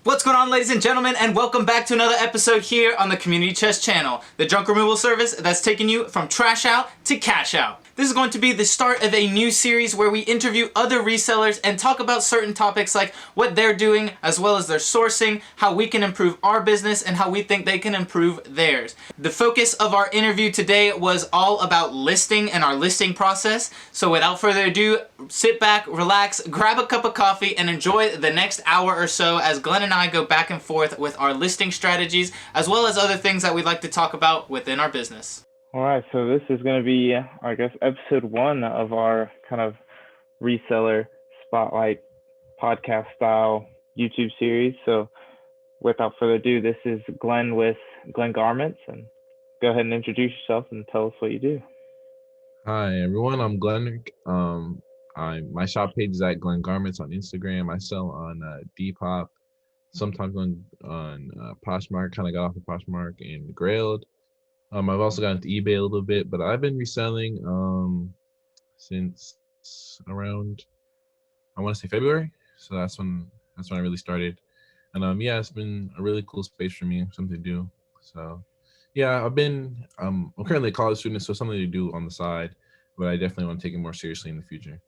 What's going on, ladies and gentlemen, and welcome back to another episode here on the Community Chest channel, the junk removal service that's taking you from trash out to cash out. This is going to be the start of a new series where we interview other resellers and talk about certain topics like what they're doing, as well as their sourcing, how we can improve our business, and how we think they can improve theirs. The focus of our interview today was all about listing and our listing process. So without further ado, sit back, relax, grab a cup of coffee, and enjoy the next hour or so as Glenn and I go back and forth with our listing strategies, as well as other things that we'd like to talk about within our business. All right, so this is going to be, I guess, episode one of our kind of reseller spotlight podcast style YouTube series. So without further ado, this is Glenn with Glen Garments, and go ahead and introduce yourself and tell us what you do. Hi everyone, I'm Glenn. My shop page is at Glen Garments on Instagram. I sell on Depop, sometimes on Poshmark. Kind of got off of Poshmark and Grailed. I've also got into eBay a little bit, but I've been reselling since around, I want to say February. So that's when I really started. And yeah, it's been a really cool space for me, something to do. So yeah, I'm currently a college student, so something to do on the side, but I definitely want to take it more seriously in the future.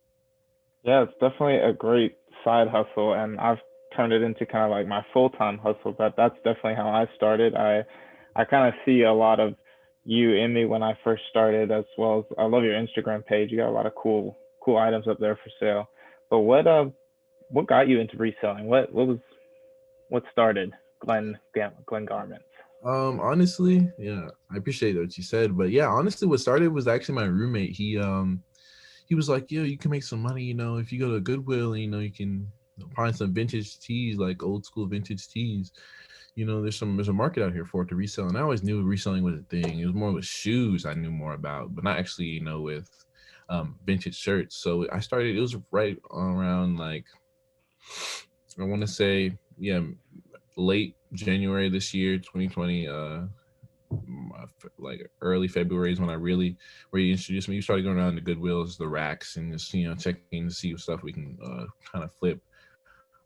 Yeah, it's definitely a great side hustle, and I've turned it into kind of like my full-time hustle, but that's definitely how I started. I kind of see a lot of you in me when I first started, as well as I love your Instagram page. You got a lot of cool items up there for sale. But what got you into reselling? What started Glen Garments? Honestly, yeah, I appreciate what you said, but yeah, honestly, what started was actually my roommate. He was like, yo, you can make some money, if you go to Goodwill, you can find some vintage tees, like old school vintage tees. There's a market out here for it to resell. And I always knew reselling was a thing. It was more with shoes I knew more about, but not actually, with vintage shirts. So I started, it was right around like, I want to say, yeah, late January this year, 2020, like early February is when where you introduced me. You started going around the Goodwills, the racks, and just, checking to see what stuff we can kind of flip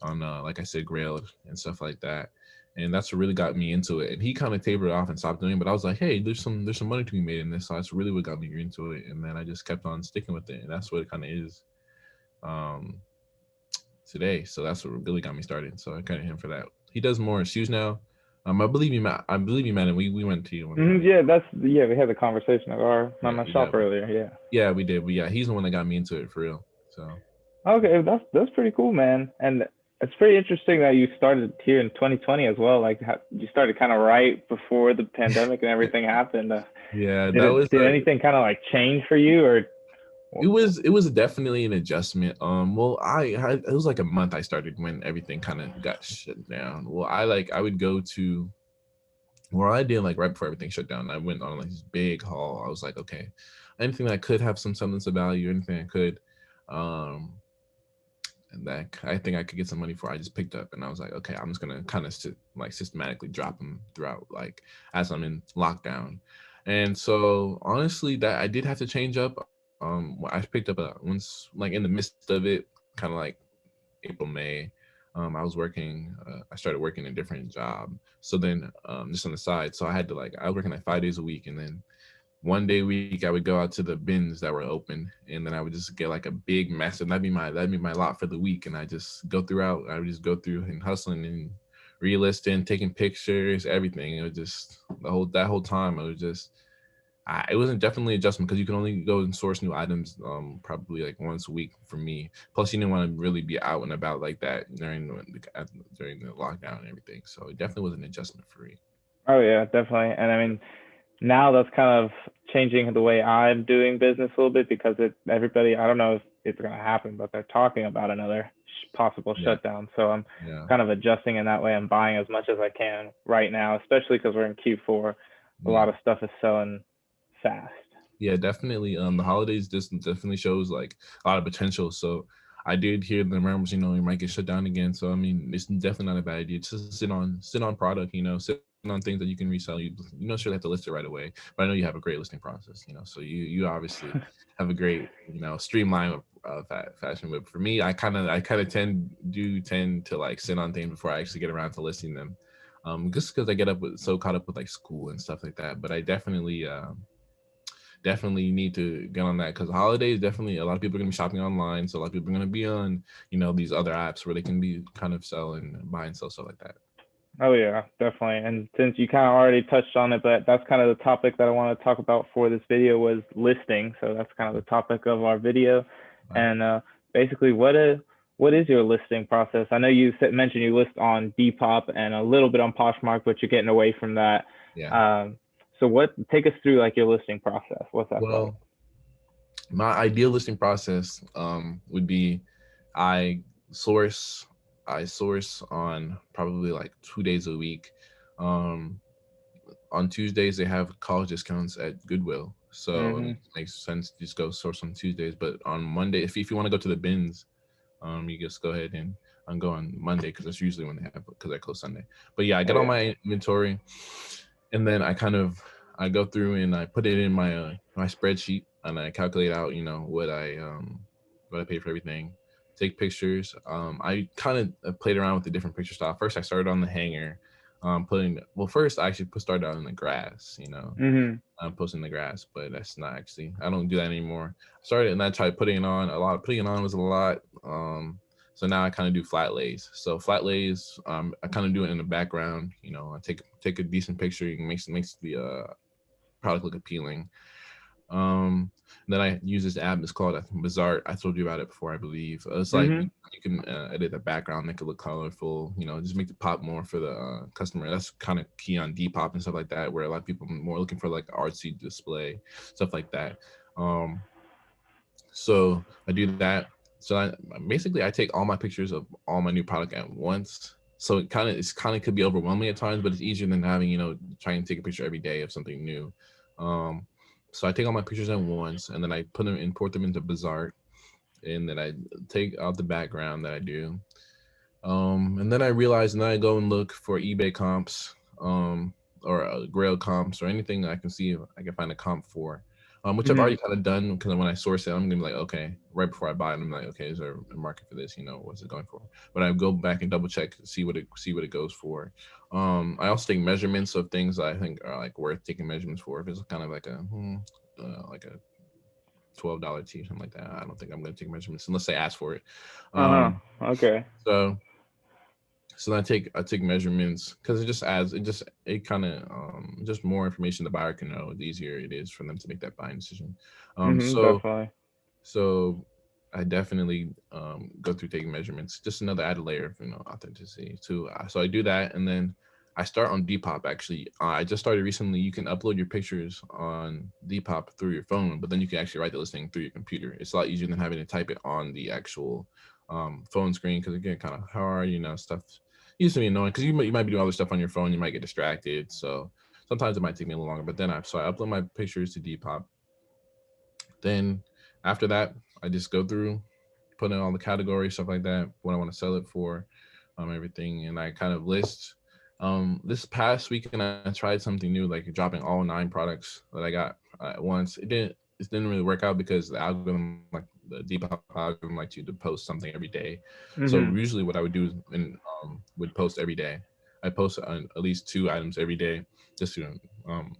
on, like I said, Grailed and stuff like that. And that's what really got me into it. And he kind of tapered off and stopped doing it, but I was like, hey, there's some money to be made in this. So that's really what got me into it. And then I just kept on sticking with it. And that's what it kind of is today. So that's what really got me started. So I kind of him for that. He does more shoes now. I believe you, Matt. And we went to you. Yeah, we had the conversation at my shop earlier. Yeah, we did. But yeah, he's the one that got me into it for real. So okay, that's pretty cool, man. And it's pretty interesting that you started here in 2020 as well. Like you started kind of right before the pandemic and everything happened. Yeah, did anything kind of like change for you, or? It was definitely an adjustment. Well, it was like a month I started when everything kind of got shut down. Well, I would go to where I did like right before everything shut down. I went on like this big haul. I was like, okay, anything that could have some semblance of value, anything I could, and that I think I could get some money for, I just picked up, and I was like, okay, I'm just gonna kind of systematically drop them throughout, like as I'm in lockdown. And so honestly, that I did have to change up. I picked up once, like in the midst of it, kind of like April, May. I started working a different job. So then, just on the side, so I was working like 5 days a week, and then one day a week I would go out to the bins that were open, and then I would just get like a big massive. That'd be my lot for the week, and I just go throughout. I would just go through and hustling and relisting, taking pictures, everything. It was just that whole time. It was just. It wasn't definitely adjustment because you can only go and source new items probably like once a week for me. Plus, you didn't want to really be out and about like that during the lockdown and everything. So it definitely was an adjustment for me. Oh yeah, definitely. And I mean, now that's kind of changing the way I'm doing business a little bit because everybody, I don't know if it's going to happen, but they're talking about another possible shutdown. So I'm kind of adjusting in that way. I'm buying as much as I can right now, especially because we're in Q4. A lot of stuff is selling fast. Yeah, definitely. The holidays just definitely shows like a lot of potential. So I did hear the rumors, you might get shut down again. So I mean, it's definitely not a bad idea. Just sit on product, sit on things that you can resell. You don't sure have to list it right away, but I know you have a great listing process. So you obviously have a great streamlined fashion. But for me, I kind of tend to like sit on things before I actually get around to listing them. Just because I get so caught up with like school and stuff like that. But I definitely need to get on that, because holidays, definitely a lot of people are gonna be shopping online. So a lot of people are gonna be on, these other apps where they can be kind of sell and buy and sell stuff like that. Oh yeah, definitely. And since you kind of already touched on it, but that's kind of the topic that I want to talk about for this video was listing. So that's kind of the topic of our video. Wow. And basically, what is your listing process? I know you mentioned you list on Depop and a little bit on Poshmark, but you're getting away from that. Yeah. So take us through like your listing process. What's that like? Well, my ideal listing process would be I source on probably like 2 days a week. On Tuesdays they have college discounts at Goodwill, so it makes sense to just go source on Tuesdays. But on Monday, if you want to go to the bins, you just go ahead and go on Monday, because that's usually when they have, because I close Sunday. But yeah, I get all my inventory, and then I go through and I put it in my my spreadsheet, and I calculate out what I paid for everything. Take pictures. I kind of played around with the different picture style. First, I started on the hanger. First I actually started out in the grass. I'm posting the grass, but that's not actually, I don't do that anymore. I started and I tried putting it on a lot. Putting it on was a lot. So now I kind of do flat lays. So flat lays, I kind of do it in the background. I take a decent picture. It makes the product look appealing. Then I use this app. It's called Bazaar. I told you about it before, I believe. It's like you can edit the background, make it look colorful. Just make it pop more for the customer. That's kind of key on Depop and stuff like that, where a lot of people are more looking for like artsy display, stuff like that. So I do that. So I take all my pictures of all my new product at once. So it kind of could be overwhelming at times, but it's easier than having trying to take a picture every day of something new. So I take all my pictures at once, and then I import them into Bazaar, and then I take out the background that I do. And then I realize, and then I go and look for eBay comps, or Grail comps, or anything that I can see I can find a comp for, which I've already kind of done, because when I source it, I'm gonna be like, okay, right before I buy it, I'm like, okay, is there a market for this? What's it going for? But I go back and double check, see what it goes for. I also take measurements of things that I think are like worth taking measurements for. If it's kind of like a $12 tee, something like that, I don't think I'm gonna take measurements unless they ask for it. Okay. So then I take measurements, because it kind of just more information the buyer can know, the easier it is for them to make that buying decision. Definitely. So I definitely go through taking measurements, just another added layer of authenticity too. So I do that, and then I start on Depop. Actually, I just started recently. You can upload your pictures on Depop through your phone, but then you can actually write the listing through your computer. It's a lot easier than having to type it on the actual phone screen, because again, kind of hard, stuff used to be annoying, because you might be doing other stuff on your phone, you might get distracted. So sometimes it might take me a little longer, but then I upload my pictures to Depop. Then after that, I just go through, put in all the categories, stuff like that, what I want to sell it for, everything, and I kind of list. This past weekend I tried something new, like dropping all 9 products that I got at once. It didn't really work out, because the algorithm, like the Depop algorithm, likes you to post something every day. So usually what I would do is would post every day. I post on at least 2 items every day, just to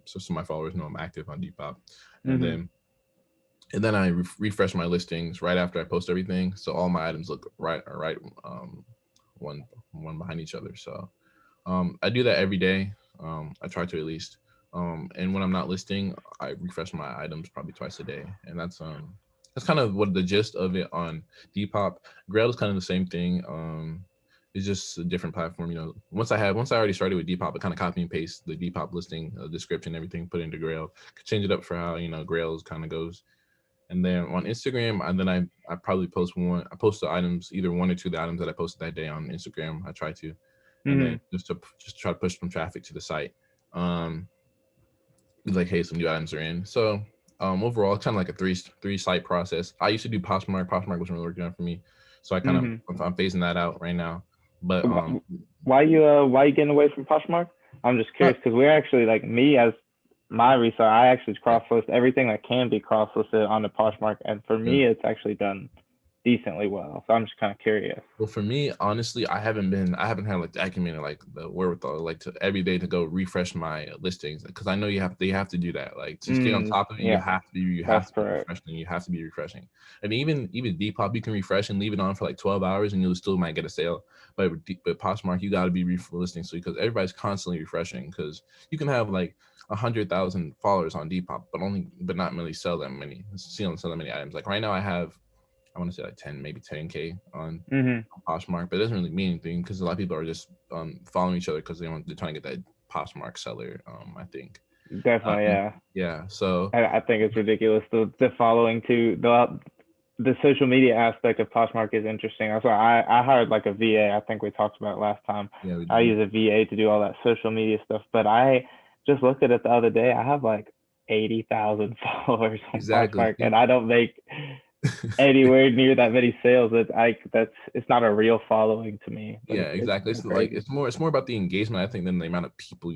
so my followers know I'm active on Depop. And then I refresh my listings right after I post everything, so all my items look right one behind each other. So I do that every day. I try to, at least. And when I'm not listing, I refresh my items probably twice a day, and that's kind of what the gist of it on Depop. Grail is kind of the same thing. It's just a different platform. Once I already started with Depop, I kind of copy and paste the Depop listing description, everything, put it into Grail, change it up for how Grail kind of goes. And then on Instagram, and then I probably post the items, either 1 or 2 of the items that I posted that day on Instagram. I try to, and then just try to push some traffic to the site. Like, hey, some new items are in. So overall, it's kind of like a three site process. I used to do Poshmark. Poshmark wasn't really working out for me, so I kind of I'm phasing that out right now. But why you getting away from Poshmark? I'm just curious, because we're actually, like, me as my reseller, I actually cross-list everything that can be cross-listed on the Poshmark, and for me, it's actually done decently well. So I'm just kind of curious. Well, for me, honestly, I haven't had like the acumen or like the wherewithal, like to every day to go refresh my listings, because I know they have to do that. Like to stay on top of it, Yeah, you that's have to be correct. refreshing. You have to be refreshing. And even Depop, you can refresh and leave it on for like 12 hours, and you still might get a sale. But Poshmark, you got to be listening, so because everybody's constantly refreshing, because you can have like 100,000 followers on Depop, but not really sell that many items. Like right now, I want to say like 10K on Poshmark, but it doesn't really mean anything because a lot of people are just following each other because they're trying to get that Poshmark seller. I think. Definitely, yeah. Yeah. So I think it's ridiculous. The following to the social media aspect of Poshmark is interesting. That's why I hired like a VA. I think we talked about it last time. yeah, I use a VA to do all that social media stuff. But I just looked at it the other day. I have like 80,000 followers on Poshmark, and I don't make anywhere near that many sales. It's not a real following to me. Yeah, exactly. It's like it's more about the engagement, I think, than the amount of people,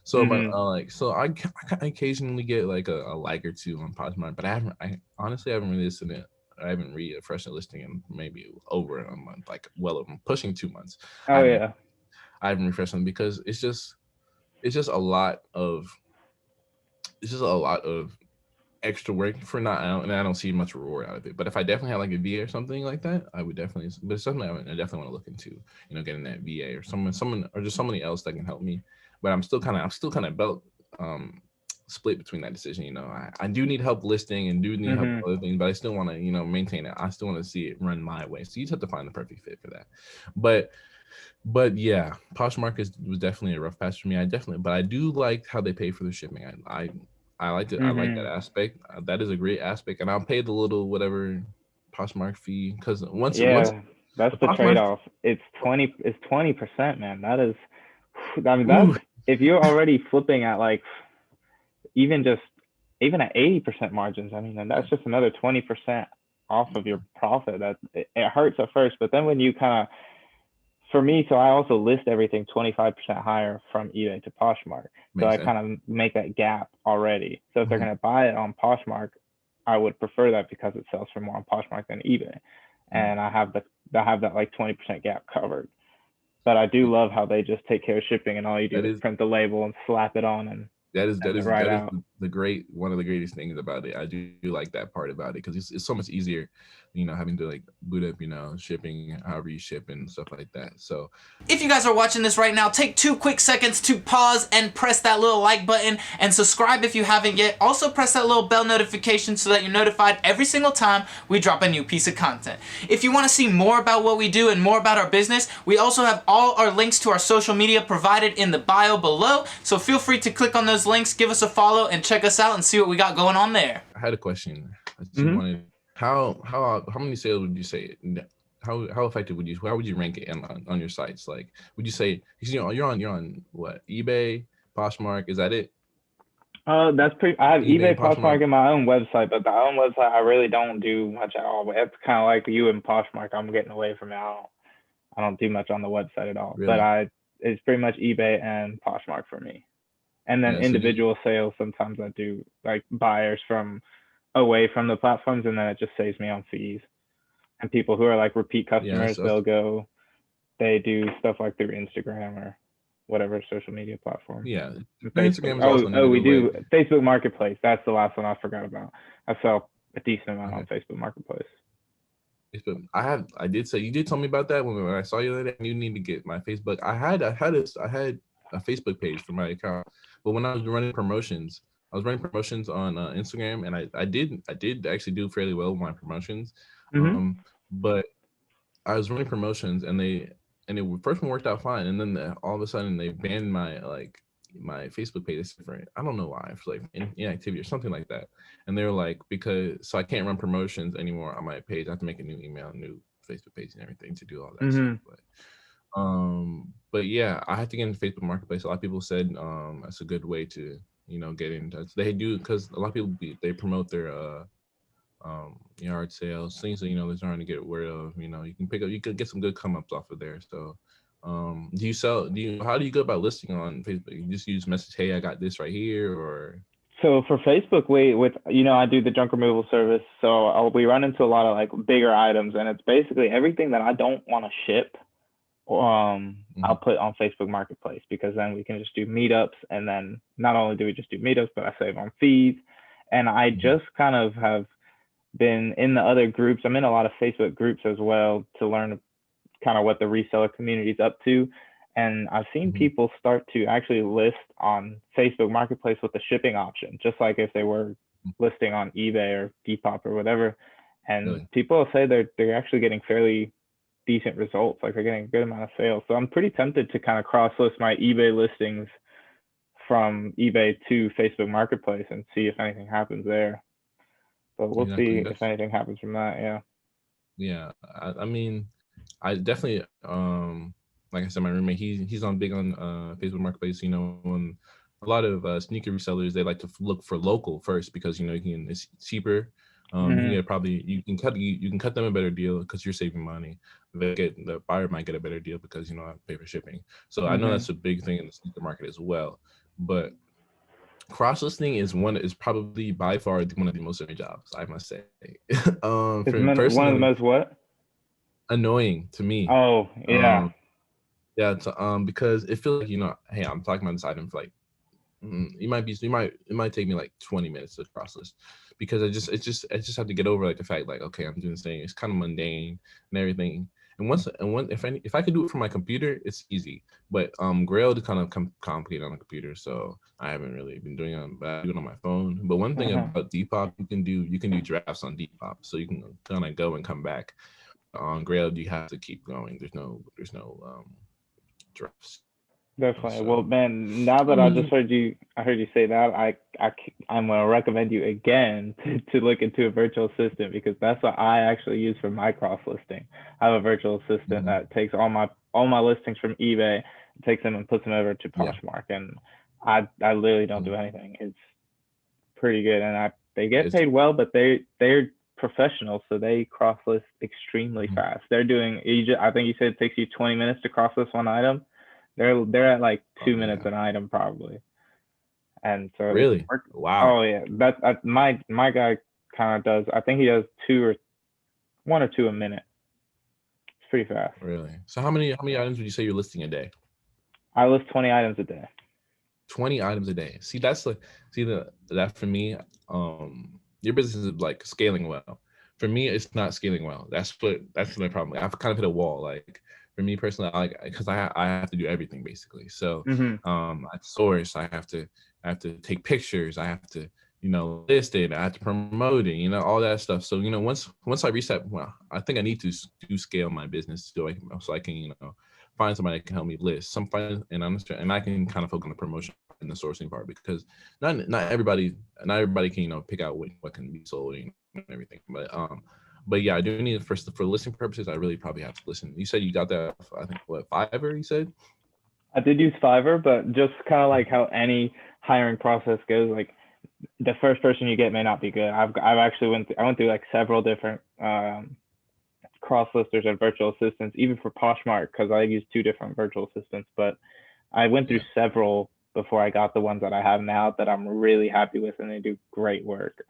So I occasionally get like a like or two on Poshmark, but I honestly haven't really listened to it. I haven't refreshed a listing in maybe over a month, like I'm pushing 2 months. Oh yeah. I haven't refreshed them because it's just a lot of extra work for and I don't see much reward out of it. But if I definitely had like a VA or something like that, I would definitely. But it's something I definitely want to look into. Getting that VA or someone or just somebody else that can help me. But I'm still kind of belt split between that decision. I do need help listing and do need help with other things, but I still want to maintain it. I still want to see it run my way. So you just have to find the perfect fit for that. But yeah, Poshmark was definitely a rough patch for me. But I do like how they pay for the shipping. I like it. I like that aspect. That is a great aspect, and I'll pay the little whatever Poshmark fee because once that's the trade-off. It's 20%, man. That is, I mean, that's if you're already flipping at like even at 80% margins. I mean, that's just another 20% off of your profit. That it hurts at first, but then when you kind of, for me, so I also list everything 25% higher from eBay to Poshmark. So I kind of make that gap already. So if they're going to buy it on Poshmark, I would prefer that because it sells for more on Poshmark than eBay. And I have that like 20% gap covered. But I do love how they just take care of shipping, and all you do is print the label and slap it on, and that is one of the greatest things about it. I do like that part about it because it's so much easier, having to like boot up, shipping, however you ship and stuff like that. So if you guys are watching this right now, take 2 quick seconds to pause and press that little like button and subscribe if you haven't yet. Also press that little bell notification so that you're notified every single time we drop a new piece of content. If you want to see more about what we do and more about our business, we also have all our links to our social media provided in the bio below. So feel free to click on those links, give us a follow, and check us out and see what we got going on there. I had a question. How many sales would you say? How effective how would you rank it on your sites? Like, would you say, because you're on what, eBay, Poshmark? Is that it? That's pretty. I have eBay, Poshmark, and my own website, but the own website I really don't do much at all. But it's kind of like you and Poshmark. I'm getting away from it. I don't do much on the website at all. Really? But it's pretty much eBay and Poshmark for me. And then individual sales, sometimes I do like buyers from away from the platforms, and then it just saves me on fees. And people who are like repeat customers, they do stuff like through Instagram or whatever social media platform. Yeah. Instagram is also we do Facebook Marketplace. That's the last one I forgot about. I sell a decent amount on Facebook Marketplace. I did say, you did tell me about that when I saw you the other day. You need to get my Facebook. I had a Facebook page for my account, but when I was running promotions on Instagram, and I did actually do fairly well with my promotions. But I was running promotions, and it first one worked out fine, and then all of a sudden they banned my Facebook page. It's different. I don't know why. It's like inactivity or something like that. And they were like, so I can't run promotions anymore on my page. I have to make a new email, new Facebook page, and everything to do all that stuff. But yeah, I have to get into Facebook Marketplace. A lot of people said that's a good way to get in touch. They do, because a lot of people they promote their yard sales, things that they're trying to get rid of. You could get some good come ups off of there. So how do you go about listing on Facebook? You just use message, hey, I got this right here, or? So for Facebook, I do the junk removal service. So we run into a lot of like bigger items, and it's basically everything that I don't want to ship. I'll put on Facebook Marketplace, because then we can just do meetups, and then not only do we just do meetups, but I save on fees. And I just kind of have been in the other groups. I'm in a lot of Facebook groups as well to learn kind of what the reseller community is up to. And I've seen people start to actually list on Facebook Marketplace with the shipping option, just like if they were listing on eBay or Depop or whatever. And Really? people say they're actually getting fairly decent results, like they're getting a good amount of sales. So I'm pretty tempted to kind of cross list my eBay listings from eBay to Facebook Marketplace and see if anything happens there. But we'll Exactly. see if anything happens from that. Yeah. Yeah. I mean, I definitely like I said, my roommate, he's on big on Facebook Marketplace. You know, and a lot of sneaker resellers, they like to look for local first, because you know it's cheaper. You can cut them a better deal because you're saving money. The buyer might get a better deal because you know I pay for shipping. So I know that's a big thing in the sneaker market as well. But cross listing is probably by far one of the most annoying jobs, I must say. It's one of the Personally, most what? annoying to me. Oh, yeah. Yeah, because it feels like, you know, hey, I'm talking about this item for like, it might take me like 20 minutes to cross list, because I just have to get over like the fact like, okay, I'm doing this thing. It's kind of mundane and everything. And if I could do it from my computer, it's easy. But Grail is kind of complicated on the computer, so I haven't really been doing it. But I do it on my phone. But one thing about Depop, you can do drafts on Depop, so you can kind of go and come back. On Grail, you have to keep going. There's no drafts. Definitely. So, Well, man, now that I just heard you say that, I'm gonna recommend you again to look into a virtual assistant, because that's what I actually use for my cross listing. I have a virtual assistant that takes all my listings from eBay, takes them and puts them over to Poshmark, and I literally don't do anything. It's pretty good, and they get paid well, but they're professionals, so they cross list extremely fast. They're doing, I think you said it takes you 20 minutes to cross list one item. They're at like 2 minutes an item probably. And so really, wow. Oh yeah, that my guy kind of does. I think he does one or two a minute. It's pretty fast. Really? So how many items would you say you're listing a day? I list 20 items a day. 20 items a day. See, that for me, your business is like scaling well. For me, it's not scaling well. That's my problem. I've kind of hit a wall. Like for me personally, because I have to do everything basically. So I source, I have to take pictures, I have to, you know, list it, I have to promote it, you know, all that stuff. So, you know, once I reset, well, I think I need to scale my business so I can, you know, find somebody that can help me list and understand, and I can kind of focus on the promotion and the sourcing part, because not everybody can, you know, pick out what can be sold and everything. But yeah, I do need for listing purposes. I really probably have to listen. You said you got that, I think, what, Fiverr? You said. I did use Fiverr, but just kind of like how any hiring process goes, like the first person you get may not be good. I've actually went through like several different cross listers and virtual assistants, even for Poshmark, because I use two different virtual assistants. But I went through several before I got the ones that I have now that I'm really happy with, and they do great work.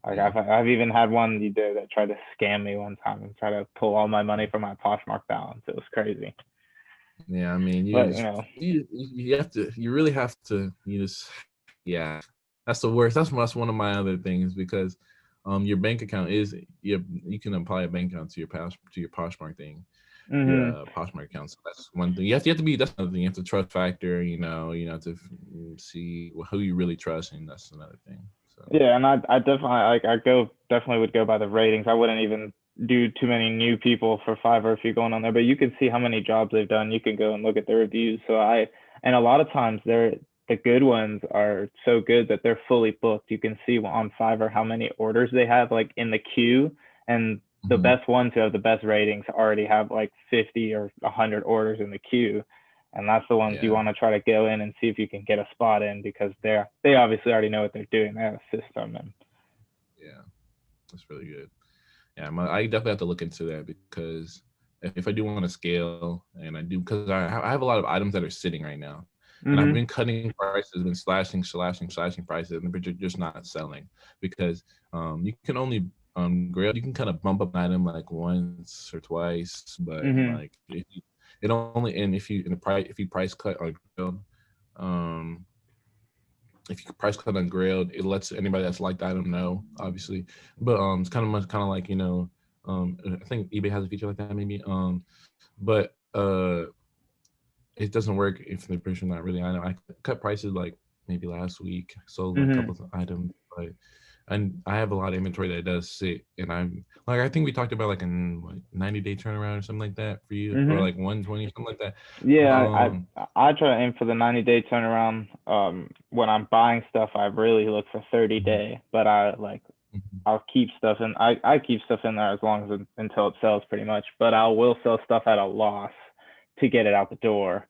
I've even had one that tried to scam me one time and try to pull all my money from my Poshmark balance. It was crazy. Yeah, I mean, you really have to, that's the worst. That's one of my other things, because your bank account you can apply a bank account to your Poshmark thing, your Poshmark account. So that's one thing. That's another thing. You have to trust factor, you have to see who you really trust, and that's another thing. So. Yeah, and I definitely would go by the ratings. I wouldn't even do too many new people for Fiverr if you're going on there, but you can see how many jobs they've done. You can go and look at the reviews. And a lot of times the good ones are so good that they're fully booked. You can see on Fiverr how many orders they have like in the queue, and the best ones who have the best ratings already have like 50 or 100 orders in the queue. And that's the ones you want to try to go in and see if you can get a spot in, because they obviously already know what they're doing. They have a system. And yeah, that's really good. Yeah, I definitely have to look into that, because if I do want to scale, and I do, because I have a lot of items that are sitting right now. And I've Mhm. been cutting prices, been slashing prices, and they're just not selling because you can only grade, you can kind of bump up an item like once or twice, but Mhm. like it only, and if you price cut on grilled, um if you price cut on grilled, it lets anybody that's liked the item know, obviously. But it's kind of like, I think eBay has a feature like that maybe. But it doesn't work if the person not really. I know I cut prices like maybe last week, sold like a couple Mhm. of items, but and I have a lot of inventory that does sit, and I'm like, I think we talked about like a 90-day turnaround or something like that for you, or Mhm. like 120 something like that. Yeah, Um, I try to aim for the 90-day turnaround. When I'm buying stuff, I really look for 30-day, but mhm, I'll keep stuff in. I keep stuff in there as long as until it sells pretty much. But I will sell stuff at a loss to get it out the door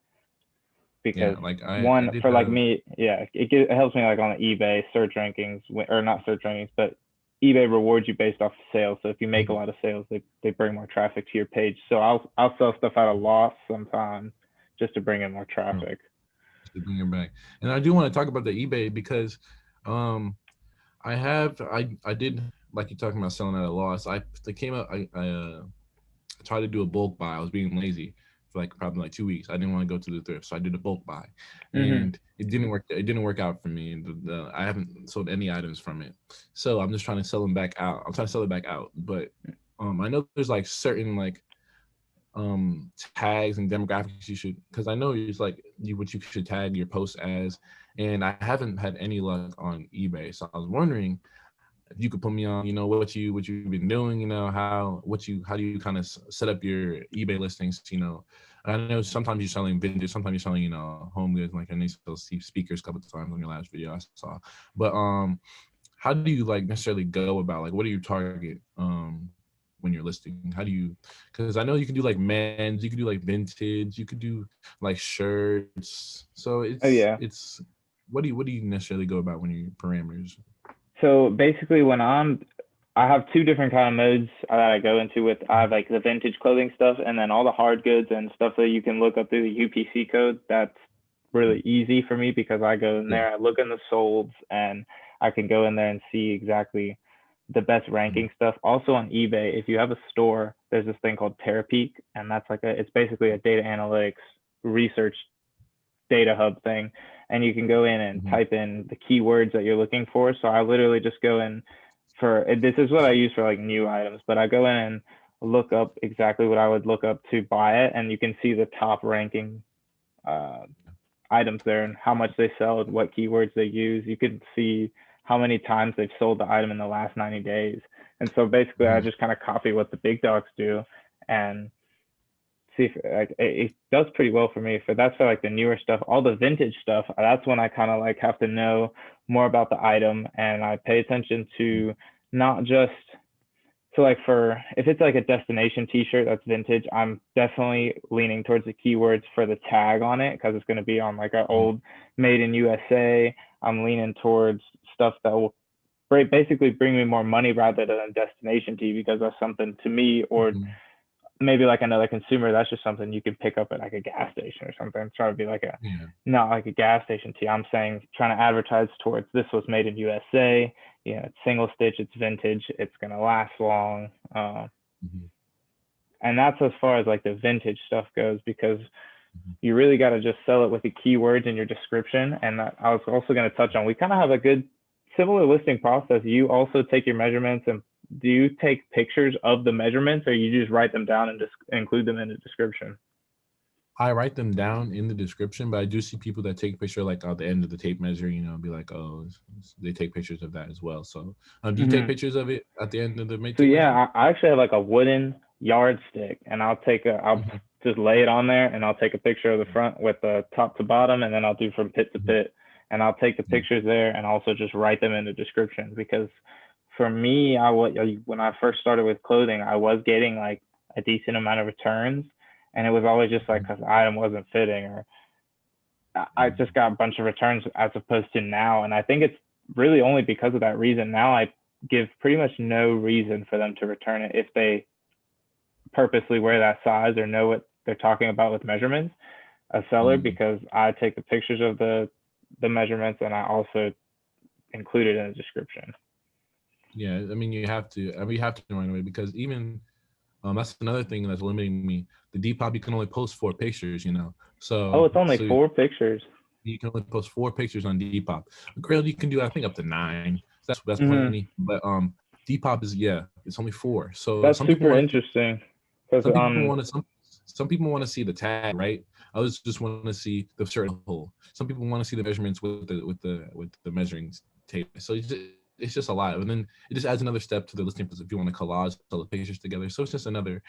yeah, because like I one did for like have. me, yeah, it helps me like on the eBay search rankings or not search rankings, but eBay rewards you based off of sales. So if you make a lot of sales, they bring more traffic to your page. So I'll sell stuff at a loss sometimes just to bring in more traffic. To bring it back. And I do want to talk about the eBay because um I did, like, you talking about selling at a loss. They came up, I tried to do a bulk buy. I was being lazy for like probably like 2 weeks. I didn't want to go to the thrift, so I did a bulk buy, Mm-hmm. and it didn't work out for me. I haven't sold any items from it, so I'm just trying to sell them back out. I'm trying to sell it back out, but I know there's like certain like tags and demographics you should, because I know it's like what you should tag your post as, and I haven't had any luck on eBay. So I was wondering if you could put me on, what you've been doing, how do you kind of set up your eBay listings. I know sometimes you're selling vintage, sometimes you're selling home goods, like I know you sell speakers a couple of times on your last video I saw. But how do you like necessarily go about, like, what do you target when you're listing? How do you, because I know you can do like men's, you can do like vintage, you could do like shirts. So Oh yeah. it's what do you necessarily go about when you parameters? So basically, I have two different kind of modes that I go into with. I have like the vintage clothing stuff, and then all the hard goods and stuff that you can look up through the UPC code. That's really easy for me because I go in Yeah. there, I look in the solds, and I can go in there and see exactly the best ranking stuff. Also on eBay, if you have a store, there's this thing called Terapeak, and it's basically a data analytics research data hub thing, and you can go in and Mhm. type in the keywords that you're looking for. So I literally just go in for this is what I use for like new items, but I go in and look up exactly what I would look up to buy it, and you can see the top ranking uh, items there and how much they sell and what keywords they use. You can see how many times they've sold the item in the last 90 days. And so basically, I Mhm. just kind of copy what the big dogs do and see if like it does pretty well for me. For that's for like the newer stuff, all the vintage stuff. That's when I kind of like have to know more about the item, and I pay attention to not just so like for if it's like a destination T-shirt that's vintage, I'm definitely leaning towards the keywords for the tag on it because it's going to be on like an Mhm. old made in USA. I'm leaning towards stuff that will basically bring me more money rather than a destination tee because that's something to me or Mhm. maybe like another consumer, that's just something you can pick up at like a gas station or something. I'm trying to be like a Yeah. not like a gas station tee. I'm saying trying to advertise towards this was made in USA. It's single stitch, it's vintage, it's gonna last long. Mhm. And that's as far as like the vintage stuff goes because Mhm. you really got to just sell it with the keywords in your description. And that I was also going to touch on. We kind of have a good similar listing process. You also take your measurements and do you take pictures of the measurements or you just write them down and just include them in the description? I write them down in the description, but I do see people that take a picture like at the end of the tape measure, be like, oh, they take pictures of that as well. So, do you take Mm-hmm. pictures of it at the end of the So tape measure? yeah, I actually have like a wooden yardstick, and I'll Mhm. just lay it on there, and I'll take a picture of the front with the top to bottom, and then I'll do from pit to Mhm. pit, and I'll take the Yeah. pictures there, and also just write them in the description because for me, when I first started with clothing, I was getting like a decent amount of returns, and it was always just like Mhm. because the item wasn't fitting or I Yeah. just got a bunch of returns as opposed to now, and I think it's really only because of that reason. Now I give pretty much no reason for them to return it if they purposely wear that size or know what they're talking about with measurements. a seller Mm. because I take the pictures of the measurements and I also include it in the description. Yeah, I mean, you have to. I mean, you have to right away because even that's another thing that's limiting me. The Depop, you can only post 4 pictures, you know. Oh, So it's only 4 pictures. you can only post 4 pictures on Depop. Grail, you can do I think up to 9. So that's Mm-hmm. plenty. But Depop is it's only 4. So That's some people super want to interesting because some people want to see the tag, right? Others just want to see the shirt hole. Some people want to see the measurements with the measuring tape. So it's just a lot, and then it just adds another step to the listing because if you want to collage all the pictures together. So it's just another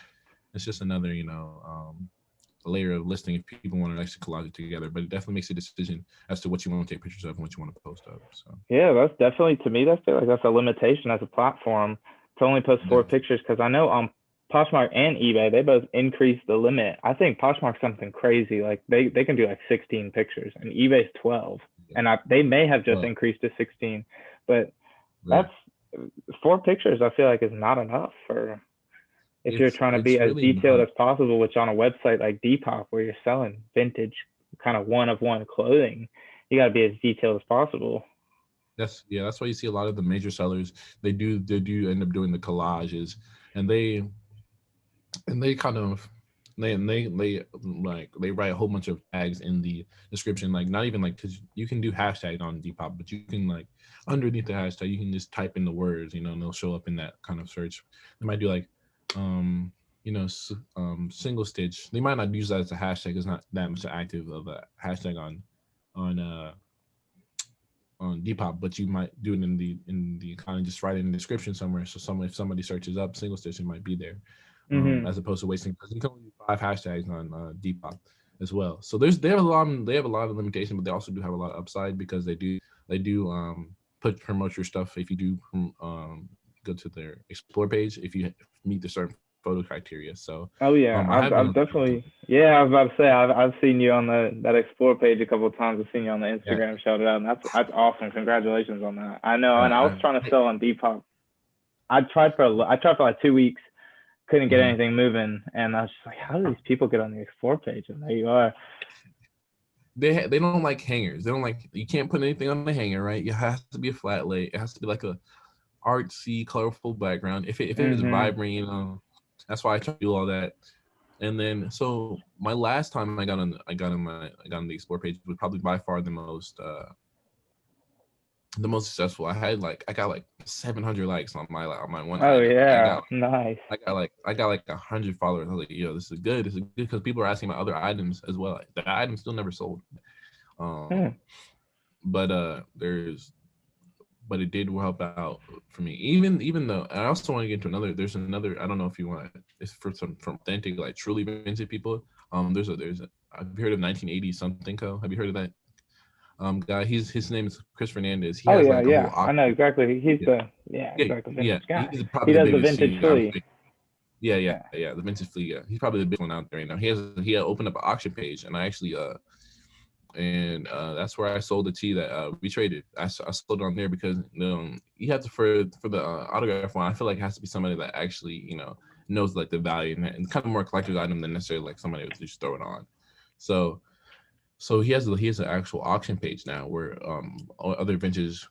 layer of listing if people want to actually collage it together. But it definitely makes a decision as to what you want to take pictures of and what you want to post of. So yeah, that's definitely, to me, that's like that's a limitation as a platform to only post 4 pictures, because I know on Poshmark and eBay they both increased the limit. I think Poshmark's something crazy, like they can do like 16 pictures and eBay's 12, and they may have just increased to 16, but that's 4 pictures. I feel like is not enough for if you're trying to be as really detailed as possible, which on a website like Depop where you're selling vintage kind of one of one clothing, you got to be as detailed as possible. That's why you see a lot of the major sellers, they do end up doing the collages, and they kind of they write a whole bunch of tags in the description, like not even like, because you can do hashtags on Depop, but you can like underneath the hashtag you can just type in the words, you know, and they'll show up in that kind of search. They might do like single stitch. They might not use that as a hashtag. It's not that much active of a hashtag on Depop, but you might do it in the kind of just write it in the description somewhere. So if somebody searches up single stitch, it might be there, as opposed to wasting, because you can only use 5 hashtags on Depop as well. So they have a lot of limitations, but they also do have a lot of upside because they do promote your stuff if you do go to their explore page if you meet the certain photo criteria. So oh yeah, I've definitely, yeah, I was about to say I've seen you on that explore page a couple of times. I've seen you on the Instagram shout it out, and that's awesome. Congratulations on that. I know, and I was trying to sell on Depop. I tried for like 2 weeks, couldn't get anything moving, and I was just like, how do these people get on the explore page? And there you are. They don't like hangers. They don't like, you can't put anything on the hanger, right? It has to be a flat lay. It has to be like a artsy, colorful background. If it is vibrant, you know, that's why I try to do all that. And then, so my last time I got on the explore page was probably by far the most successful. I got like 700 likes on my one. Oh item. yeah, nice. I got like 100 followers. I was like, yo, this is good. This is good because people are asking about other items as well. The item still never sold. But it did help out for me. Even though I also want to get into another. There's another. I don't know if you want. It's for some from authentic, like truly vintage people. There's a. Have you heard of 1980 something co? Have you heard of that? Guy. His name is Chris Fernandez. He has like a whole I know exactly. He's exactly vintage guy. He's probably he does the the vintage flea. The vintage flea. Yeah, he's probably the biggest one out there right now. He had opened up an auction page, and I actually that's where I sold the tee that we traded. I sold it on there because you have to for the autograph one. I feel like it has to be somebody that actually knows like the value and kind of more collector's item than necessarily like somebody that would just throw it on. So he has an actual auction page now where other vintage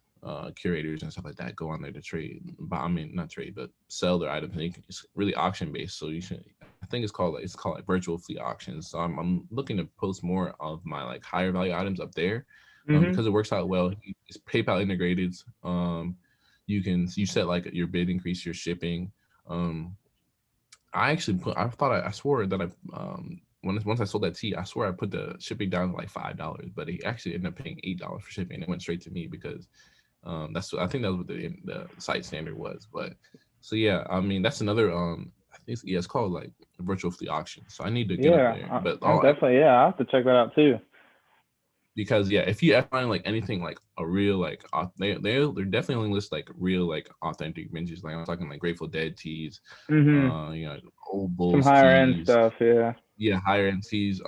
curators and stuff like that go on there to trade. But I mean, not trade, but sell their items. And it's really auction based. So you should. I think it's called like virtual flea auctions. So I'm looking to post more of my like higher value items up there because it works out well. It's PayPal integrated. You set like your bid increase, your shipping. I swore that once I sold that tee, I swear I put the shipping down to like $5, but he actually ended up paying $8 for shipping. It went straight to me because I think that was what the site standard was. But so yeah, I mean that's another I think it's called like a virtual flea auction. So I need to get up there. But I have to check that out too. Because if you find like anything like a real like they're definitely only list like real like authentic vintage. Like I'm talking like Grateful Dead tees, old Bulls, some higher tees, end stuff, higher end tees,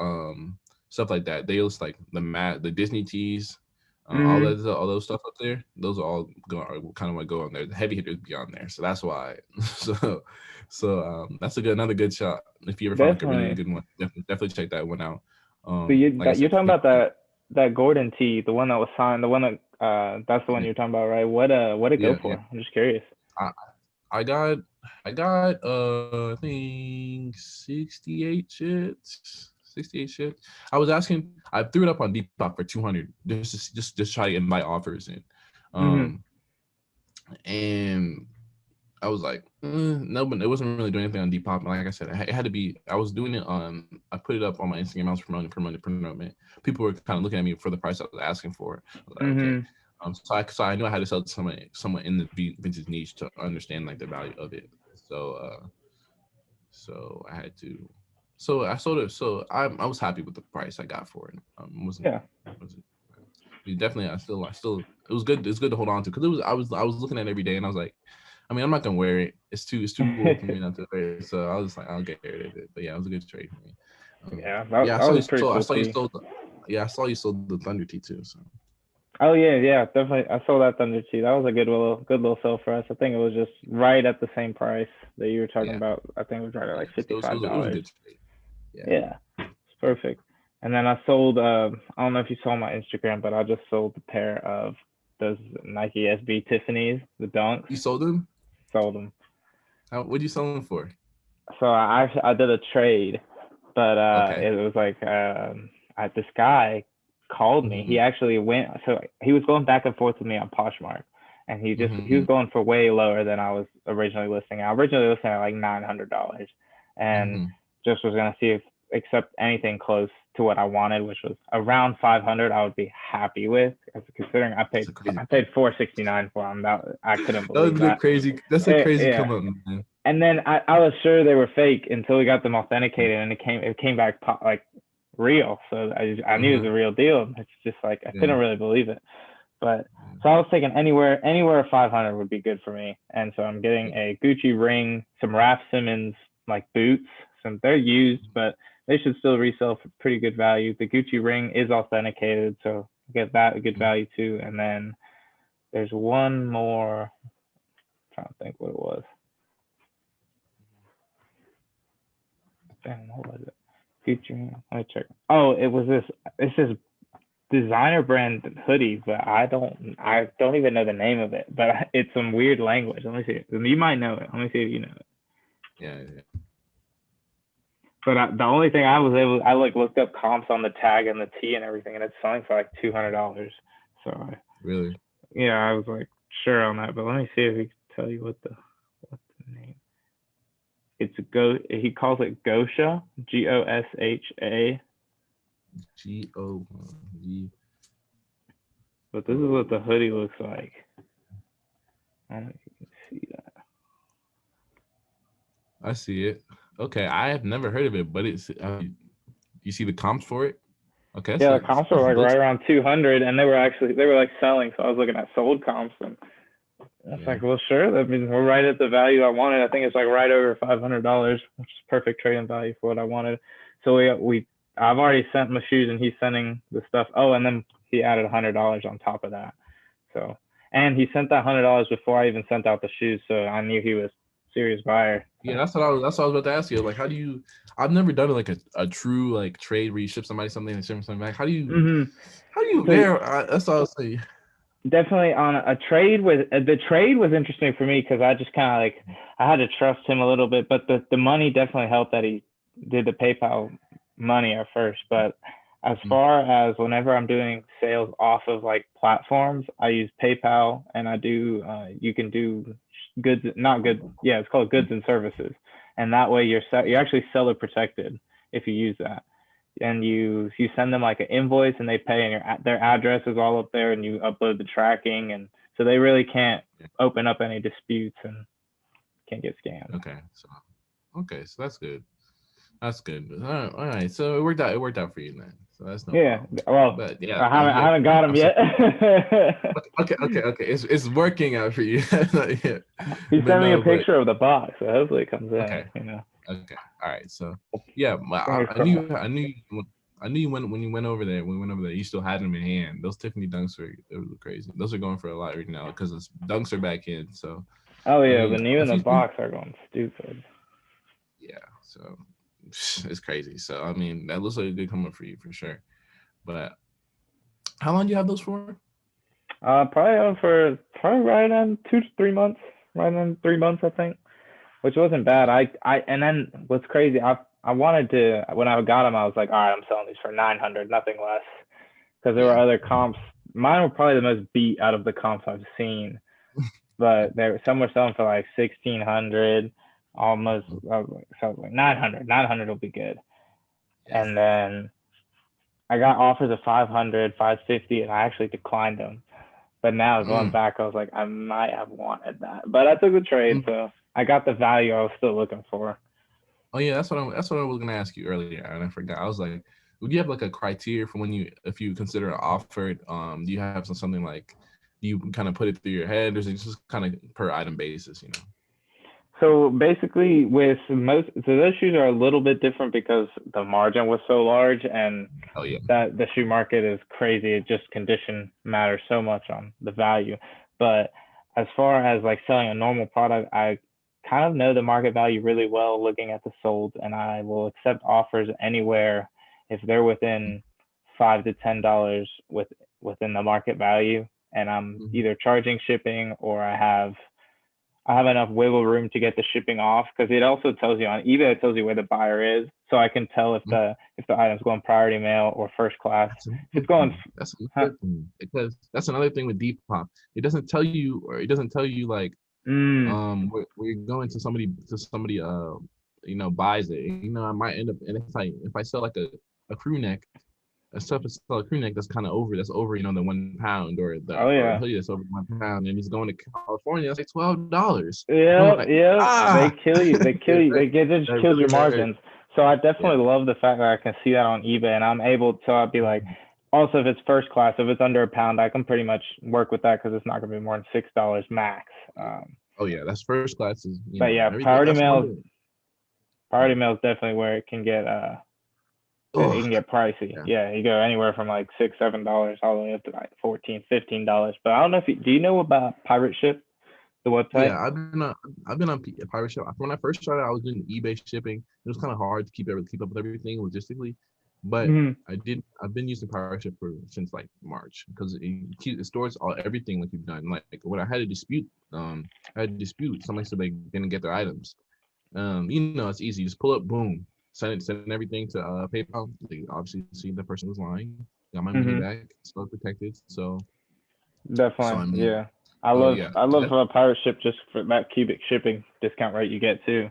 stuff like that. They list like the Disney tees, all those stuff up there. Those are all kind of like go on there. The heavy hitters be on there, so that's why. so that's another good shot. If you ever find like a really good one, definitely check that one out. So Like I you're said, talking about that Gordon tee, the one that was signed, the one that that's the one you're talking about, right? What it go yeah, for? yeah. I'm just curious. I got I think 68 shits. 68 shit. I was asking, I threw it up on Depop for 200 just try to invite offers in. Mm-hmm. And I was like, no, but it wasn't really doing anything on Depop. Like I said, it had to be. I was doing it on. I put it up on my Instagram. I was promoting. People were kind of looking at me for the price I was asking for. I was like, okay. Mm-hmm. So I knew I had to sell to someone in the vintage niche to understand like the value of it. So I had to. So I sold it. So I was happy with the price I got for it. Yeah. Wasn't definitely. I still. It was good. It's good to hold on to because it was. I was looking at it every day and I was like, I mean, I'm not gonna wear it. It's too cool for me not to wear it. So I was like, I'll get rid of it. But yeah, it was a good trade for me. Yeah, Yeah, that was a pretty I cool saw you tee. sold. Yeah, I saw you sold the Thunder tee too. So Oh yeah, definitely. I saw that Thunder tee. That was a good little sell for us. I think it was just right at the same price that you were talking yeah, about. I think it was right at like so $55. it was a good trade. Yeah. Yeah, it's perfect. And then I sold. I don't know if you saw my Instagram, but I just sold a pair of those Nike SB Tiffany's, the Dunks. You sold them? Sold them. What'd you sell them for? So I did a trade, but Okay. it was like this guy called me. He actually went. So he was going back and forth with me on Poshmark, and he was going for way lower than I was originally listing. I originally listed at like $900, and just was gonna see if accept anything close to what I wanted, which was around 500. I would be happy with, considering I paid $469 for them. That I couldn't believe that. That's a crazy Yeah. come up, man. And then I was sure they were fake until we got them authenticated, and it came back like real. So I knew it was a real deal. It's just like I couldn't really believe it. But so I was thinking anywhere 500 would be good for me. And so I'm getting a Gucci ring, some Raf Simons like boots. They're used, but they should still resell for pretty good value. The Gucci ring is authenticated, so I get that a good value too. And then there's one more. I'm trying to think what it was. Damn, what was it? Gucci. Let me check. Oh, it was this. It's this designer brand hoodie, but I don't even know the name of it. But it's some weird language. Let me see. You might know it. Let me see if you know it. Yeah. But the only thing I like looked up comps on the tag and the tee and everything, and it's selling for like $200. So Really? Yeah, I was like sure on that. But let me see if he can tell you what the name. It's he calls it Gosha, Gosha. G-O-G. But this is what the hoodie looks like. I don't know if you can see that. I see it. Okay, I have never heard of it, but it's you see the comps for it? Okay. Yeah, the comps were like right around 200, and they were like selling. So I was looking at sold comps, and it's like, well, sure. That means we're right at the value I wanted. I think it's like right over $500, which is perfect trading value for what I wanted. So I've already sent my shoes, and he's sending the stuff. Oh, and then he added $100 on top of that. So, and he sent that $100 before I even sent out the shoes, so I knew he was serious buyer. Yeah, that's what I was about to ask you. Like, how do you? I've never done like a true like trade where you ship somebody something and ship something back. How do you? How do you? That's all I'll say. Definitely on a trade with the trade was interesting for me because I just kind of like I had to trust him a little bit, but the money definitely helped that he did the PayPal money at first. But as far as whenever I'm doing sales off of like platforms, I use PayPal, and I do you can do goods, not good. Yeah, it's called goods and services, and that way you're actually seller protected if you use that. And you send them like an invoice and they pay, and their address is all up there, and you upload the tracking, and so they really can't open up any disputes and can't get scammed. Okay, so that's good. That's good. All right. So it worked out for you then. So that's no problem. Well, but yeah, I haven't got them yet. Okay. It's working out for you. He sent me a picture of the box, so hopefully it comes in. Okay. Okay. All right. So yeah, I knew when you went over there, you still had them in hand. Those Tiffany dunks were crazy. Those are going for a lot right now because dunks are back in. So the new in the box are going stupid. Yeah. So it's crazy. So I mean, that looks like a good come up for you for sure. But how long do you have those for? Probably for probably right on 2 to 3 months, right on 3 months, I think, which wasn't bad. And then what's crazy, I wanted to, when I got them, I was like, all right, I'm selling these for 900, nothing less, because there were Yeah. other comps. Mine were probably the most beat out of the comps I've seen, but some were selling for like 1,600, almost. I was like 900, 900 will be good. Yes. And then I got offers of 500, 550, and I actually declined them. But now going back, I was like, I might have wanted that, but I took the trade, so I got the value I was still looking for. Oh yeah, that's what I was gonna ask you earlier, and I forgot. I was like, would you have like a criteria for if you consider an offered? Do you have something like, do you kind of put it through your head, or is it just kind of per item basis? So basically, those shoes are a little bit different because the margin was so large, and Oh yeah. that the shoe market is crazy. It just condition matters so much on the value. But as far as like selling a normal product, I kind of know the market value really well looking at the solds, and I will accept offers anywhere if they're within $5 to $10 within the market value, and I'm either charging shipping or I have enough wiggle room to get the shipping off, because it also tells you on eBay, it tells you where the buyer is, so I can tell if the item's going priority mail or first class. If it's going, That's another thing, because that's another thing with Depop. It doesn't tell you, or it doesn't tell you like we're going to somebody buys it. I might end up, and if I sell like a crew neck, a stuff is still a crew neck that's kind of over, the 1 pound, or oh or a yeah, hoodie that's over 1 pound, and he's going to California, it's like $12. I'm yeah, like, they kill you, they kill you, it just that kills really your hurt. margins. So I Yeah. definitely love the fact that I can see that on eBay, and I'm able to, I'd be like, also if it's first class, if it's under a pound, I can pretty much work with that because it's not going to be more than $6 max. Oh yeah, that's first class is But yeah, everything. That's one thing. priority mail is definitely where it can get it Oh can get pricey. yeah. Yeah, you go anywhere from like $6, $7 all the way up to like $14, $15. But I don't know if do you know about Pirate Ship, the website? Yeah, I've been on pirate ship. When I first started, I was doing eBay shipping. It was kind of hard to keep up with everything logistically, but Mm-hmm. I've been using pirate ship since like March, because it stores everything like you've done. Like when I had a dispute, somebody said they didn't get their items. It's easy. Just pull up, boom, send everything to PayPal. They obviously see the person was lying. Got my money Mm-hmm. back. Still protected. So I Definitely. mean, Yeah. oh yeah, I love Pirate Ship just for that cubic shipping discount rate you get too.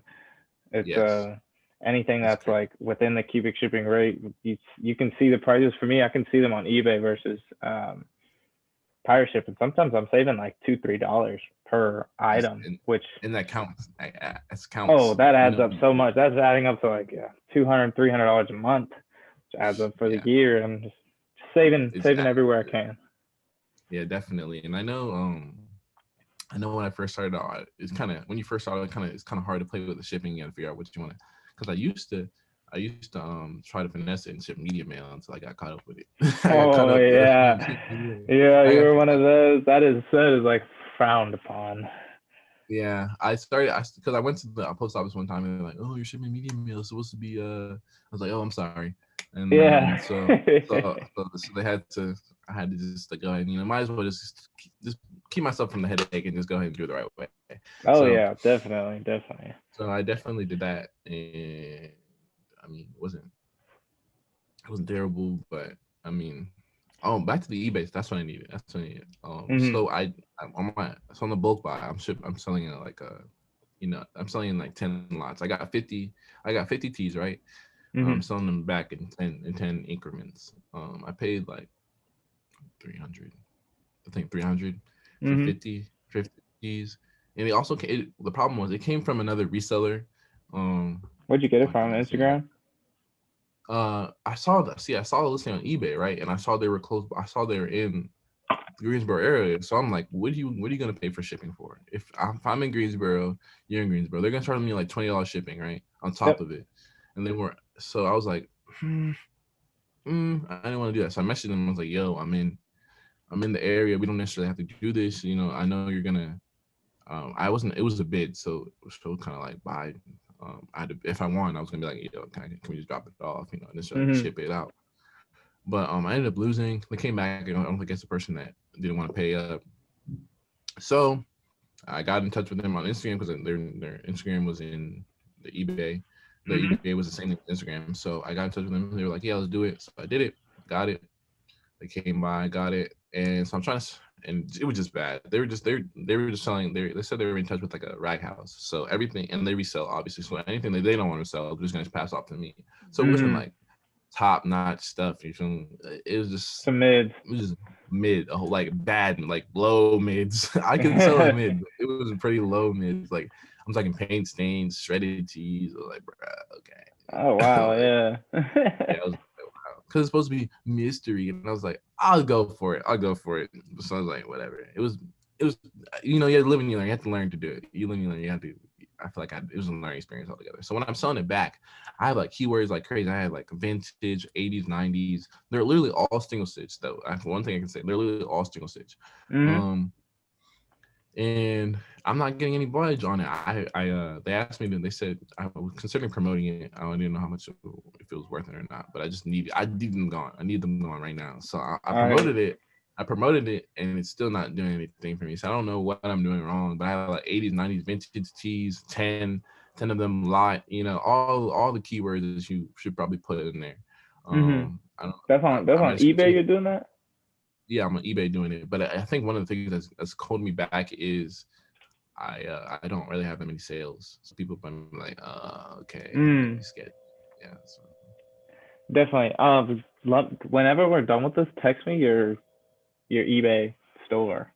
It's yes, anything it's that's crazy. like within the cubic shipping rate, you can see the prices. For me, I can see them on eBay versus Pirate Ship, and sometimes I'm saving like $2, $3 per Yes, item, which and that counts. It oh, counts. that adds up so much. That's adding up to like $200, $300 a month, which adds up for the Yeah, year. I'm just saving everywhere I can. yeah, definitely. And I know when I first started out, it's kind of when you first started, it's kind of hard to play with the shipping. You got to figure out what you want to. Because I used to try to finesse it and ship media mail until I got caught up with it. I got caught Oh up. yeah, yeah. I You got were one of those. That is like frowned upon. Yeah, because I went to the post office one time and they're like, "Oh, you're shipping media mail. It's supposed to be." I was like, "Oh, I'm sorry," and Yeah. so they had to. I had to just go ahead. Might as well just keep myself from the headache and just go ahead and do it the right way. Oh So yeah, definitely, definitely. so I definitely did that, and I mean, it wasn't terrible, but I mean, back to the eBay. That's what I needed. That's what I needed. Mhm. So so on the bulk buy, I'm selling it like I'm selling in like 10 lots. I got 50 tees, right? I'm Mhm. selling them back in 10 increments. I paid like 300, I think 300 for Mhm. 50 tees. And the problem was it came from another reseller. Where'd you get it Like from? Instagram? I saw the listing on eBay, right? And I saw they were close. I saw they were in the Greensboro area. So I'm like, what are you gonna pay for shipping for? If I'm in Greensboro, you're in Greensboro, they're gonna charge me like $20 shipping, right? On top Yep. of it. And so I was like, I didn't want to do that. So I messaged them. I was like, yo, I'm in the area. We don't necessarily have to do this. I know you're gonna. It was a bid, so kind of like buy. If I won, I was gonna be like, can we just drop it off, and just Mm-hmm. ship it out. But I ended up losing. They came back, and I don't think it's the person that didn't want to pay up. So I got in touch with them on Instagram because their Instagram was in the eBay. The Mm-hmm. eBay was the same as Instagram. So I got in touch with them. They were like, yeah, let's do it. So I did it, got it. They came by, got it, and so I'm trying to, and it was just bad. They were just selling. They said they were in touch with like a rag house, so everything, and they resell obviously. So anything that they don't want to sell, they're just gonna pass off to me. So it wasn't Mm-hmm. like top notch stuff. You feel me? It was just Some mids. it was just mid, like bad, like low mids. I could sell a mid, but it was pretty low mids. Like I'm talking paint stains, shredded tees. Like, bruh, Oh okay, wow, like yeah. yeah, I was because it's supposed to be mystery, and I was like, I'll go for it. So I was like, whatever. It was, you have to live and you learn. You have to learn to do it. You live and you learn. You have to. I feel like it was a learning experience altogether. So when I'm selling it back, I have like keywords like crazy. I had like vintage, 80s, 90s. They're literally all single stitch though. One thing I can say, they're literally all single stitch. Mm-hmm. And I'm not getting any budge on it. They asked me, they said I was considering promoting it. I didn't know how much, if it was worth it or not, but I need them gone. I need them gone right now. So I All right. promoted it. And it's still not doing anything for me. So I don't know what I'm doing wrong, but I have like 80s, 90s vintage tees, 10 of them lot, all the keywords that you should probably put in there. Mm-hmm. I don't, That's I on might just eBay. continue. You're doing that? Yeah, I'm on eBay doing it. But I think one of the things that's holding me back is I don't really have that many sales. So people are like, okay, Mm. he's get yeah. So. Definitely. Whenever we're done with this, text me your eBay store,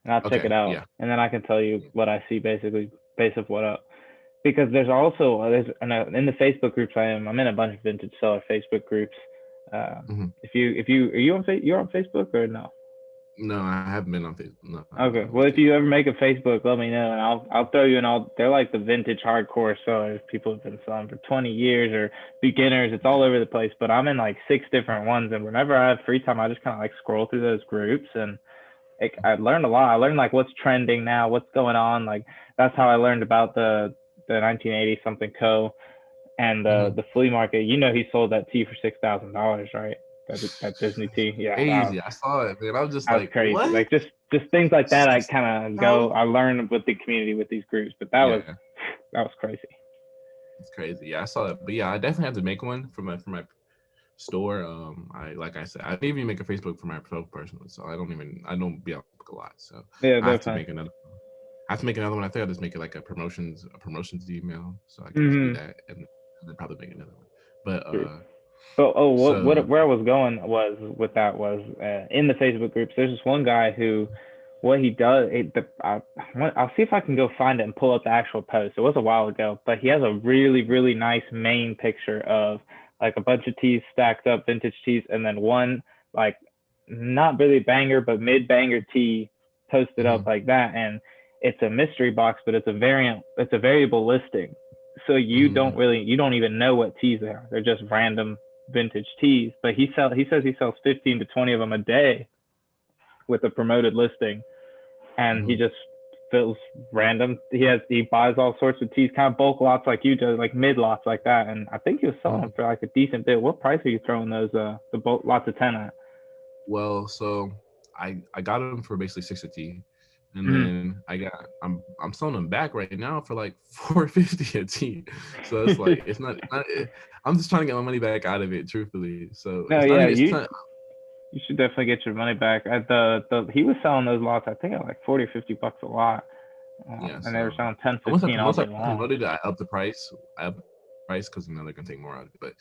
and I'll check Okay, it out, yeah. and then I can tell you what I see basically based off what up. Because there's also in the Facebook groups I'm in a bunch of vintage seller Facebook groups. Mm-hmm. If you are you on you're on Facebook or no? No, I haven't been on Facebook. No, I haven't Okay. been on Well, if Facebook. you ever make a Facebook, let me know, and I'll throw you in all. They're like the vintage hardcore sellers. People have been selling for 20 years, or beginners. It's all over the place. But I'm in like 6 different ones, and whenever I have free time, I just kind of like scroll through those groups, and I learned a lot. I learned like what's trending now, what's going on. Like that's how I learned about the 1980 something co. And Mm-hmm. the flea market. He sold that tee for $6,000, right? That Disney tee. Yeah, Crazy. I saw it, man. I was just that was like, crazy. what? Like just things like that. I Six kind of dollars? I learned with the community with these groups, but Yeah, that was crazy. it's crazy. Yeah, I saw it, but yeah, I definitely have to make one for my store. Like I said, I didn't even make a Facebook for myself personally, so I don't be on Facebook a lot. So Yeah, I have to definitely. make another. I have to make another one. I think I'll just make it like a promotions email, so I can just do Mm-hmm. that, and then probably make another one. But But so where I was going was with that was in the Facebook groups. There's this one guy who, what he does. I'll see if I can go find it and pull up the actual post. It was a while ago, but he has a really nice main picture of like a bunch of tees stacked up, vintage tees, and then one like not really banger but mid banger tee posted up mhm, like that, and it's a mystery box, but it's a variable listing. So mhm, you don't even know what tees they are. They're just random vintage tees. But he says he sells 15 to 20 of them a day with a promoted listing, and he mhm, just fills random. He buys all sorts of tees, kind of bulk lots like you do, like mid lots like that. And I think he was selling them mhm. for like a decent bit. What price are you throwing those the bulk lots of 10 at? Well, so I got them for basically 6 a tee, and Mm-hmm. then I'm selling them back right now for like 450 a tee. So it's like I'm just trying to get my money back out of it, truthfully. So No, it's not yeah, even it's not you should definitely get your money back. At he was selling those lots, I think at like 40 or 50 bucks a lot, yeah. and they were So selling 10, once I 15 all once I day long. promoted it, I upped the price. Because they're gonna take more out of it. But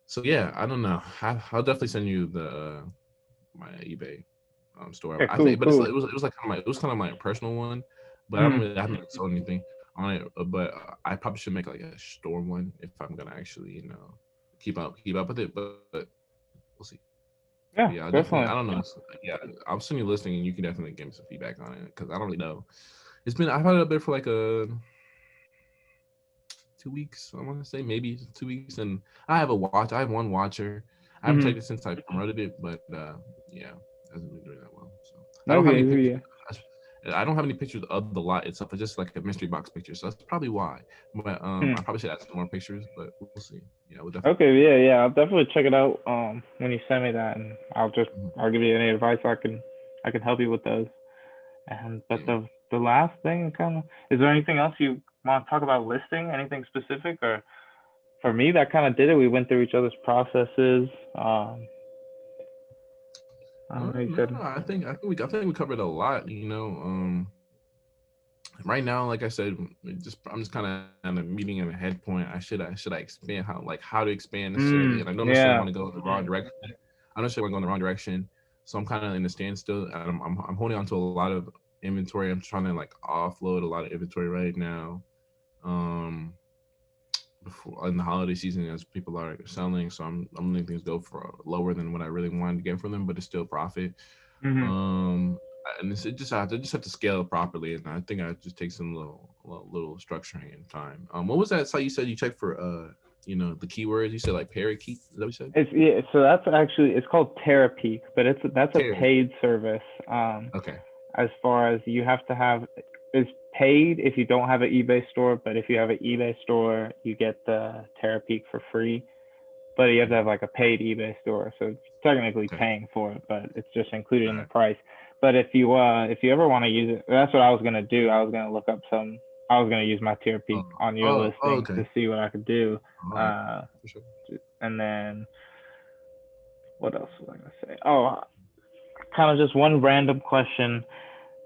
so yeah, I don't know. I'll definitely send you the my eBay store. Yeah, I cool, think, but cool. it was like kind of my personal one, but Mm-hmm. I haven't really sold anything on it. But I probably should make like a store one if I'm gonna actually keep up with it. But we'll see. Yeah, But yeah, I definitely I definitely. don't know. Yeah, I'll send you a listing and you can definitely give me some feedback on it because I don't really know. I've had it up there for like a 2 weeks. I want to say maybe 2 weeks, and I have a watch. I have one watcher. I haven't Mm-hmm. checked it since I promoted it, but yeah, hasn't been doing that well. So I No, don't have yeah, any pictures. yeah. I don't have any pictures of the lot itself. It's just like a mystery box picture, so that's probably why. But Hmm. I probably should add some more pictures, but we'll see. Yeah, we'll definitely. Okay, yeah, I'll definitely check it out when you send me that, and I'll give you any advice I can help you with those. And but Yeah. the last thing kind of, is there anything else you want to talk about listing? Anything specific? Or for me, that kind of did it. We went through each other's processes. I don't know. You No, said. I think we covered a lot. Right now, like I said, I'm just kind of meeting in a head point. I expand how to expand necessarily, and I don't necessarily Yeah. want to go in the wrong direction. I don't necessarily want to go in the wrong direction, so I'm kind of in a standstill. And I'm holding on to a lot of inventory. I'm trying to like offload a lot of inventory right now. Um, Before in the holiday season as people are selling, so I'm letting things go for lower than what I really wanted to get from them, but it's still profit. Hmm. Um, and I just have to scale it properly, and I think I just take some little structuring and time. What was that site you said you checked for? The keywords you said like parakeet. Is that what you said? It's yeah. So that's actually, it's called Terapeak, but that's a Terra. paid service. Okay. As far as you have to have, it's paid if you don't have an eBay store, but if you have an eBay store, you get the Terapeak for free. But you have to have like a paid eBay store, so it's technically Okay. paying for it, but it's just included All in the right. price. But if you ever want to use it, that's what I was gonna do. I was gonna use my Terapeak on your listings Okay. to see what I could do. All right. Uh, For sure. and then what else was I gonna say? Oh, kind of just one random question